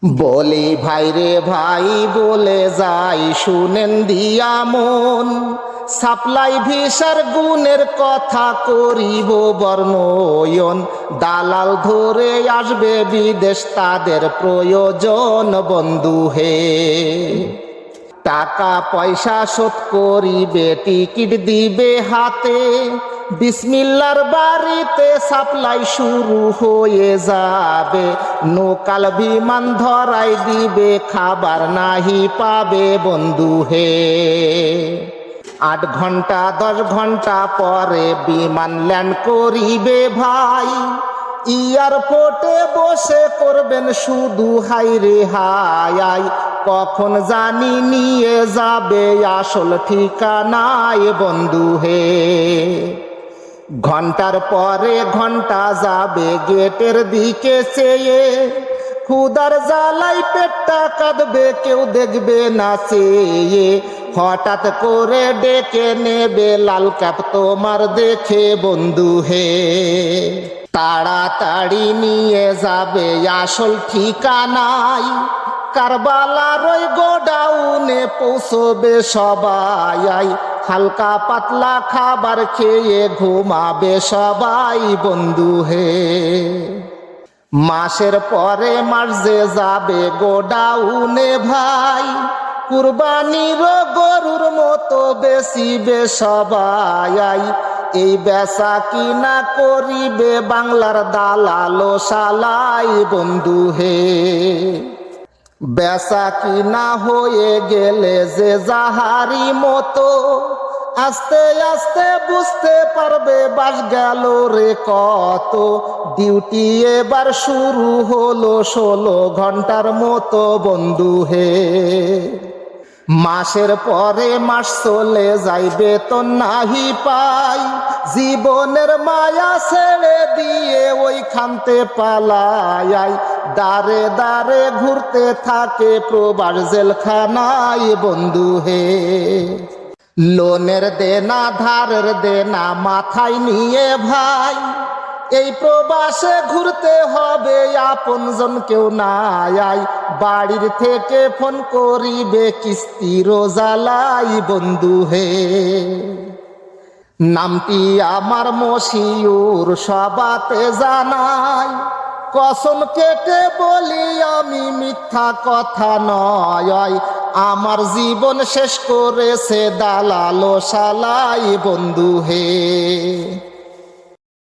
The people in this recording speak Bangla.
বলি ভাই রে ভাই বলে যাই শুনেন দিয়া মন, সাপ্লাই ভিসার গুণের কথা করিব বর্ণয়ন। দালাল ধরে আসবে বিদেশ তাদের প্রয়োজন বন্ধু হে, টাকা পয়সা শোধ করিবে টিকিট দিবে হাতে, বিসমিল্লার বাড়িতে সাপ্লাই শুরু হয়ে যাবে। নৌকাল বিমান ধরাই দিবে খাবার নাহি পাবে বন্ধু হে। 8 ঘন্টা 10 ঘন্টা পরে বিমান ল্যান্ড করিবে ভাই, এয়ারপোর্টে বসে করবেন শুধু হাই রে হাই। কখন জানি নিয়ে যাবে আসল ঠিকানায় বন্ধু হে। ঘন্টার পরে ঘন্টা যাবে গেটের দিকে চেয়ে, ক্ষুধার জ্বালাই পেটটা কাঁদবে কেউ দেখবে না চেয়ে। হঠাৎ করে ডেকে নেবে লাল ক্যাপ তোমার দেখে বন্ধু হে, তাড়াতাড়ি নিয়ে যাবে আসল ঠিকানায়। কারবালার ওই গোডাউনে পৌঁছবে সবাই, হালকা পাতলা খাবার খেয়ে ঘুমাবে সবাই বন্ধু হে। মাসের পরে মাস যে যাবে গোডাউনে ভাই, কুরবানির গরুর মতো বেচিবে সবাই। এই বেচা কিনা করিবে বাংলার দালাল শালাই বন্ধু হে। বেচা কিনা হয়ে গেলে যে যাহারি মতো, আস্তে আস্তে বুঝতে পারবে বাস গেল রে কত। ডিউটি এবার শুরু হলো 16 ঘন্টার মতো বন্ধু হে। মাসের পরে মাস চলে যাইবে তো নাহি পাই, জীবনের মায়া ছেড়ে দিয়ে ওইখানতে পালাই। দাঁড়ে দাঁড়ে ঘুরতে থাকে প্রবাস জেলখানায় বন্ধু হে। লোনের দেনা ধারের দেনা মাথায় নিয়ে ভাই, এই প্রবাসে ঘুরতে হবে আপনজন কেউ নাই। বাড়ির থেকে ফোন করিবে কিস্তির জ্বালাই বন্ধু হে। নামটি আমার মশিউর সবাতে জানাই, কসম কেটে বলি আমি মিথ্যা কথা নয়। আমার জীবন শেষ করেছে দালাল শালাই বন্ধু হে।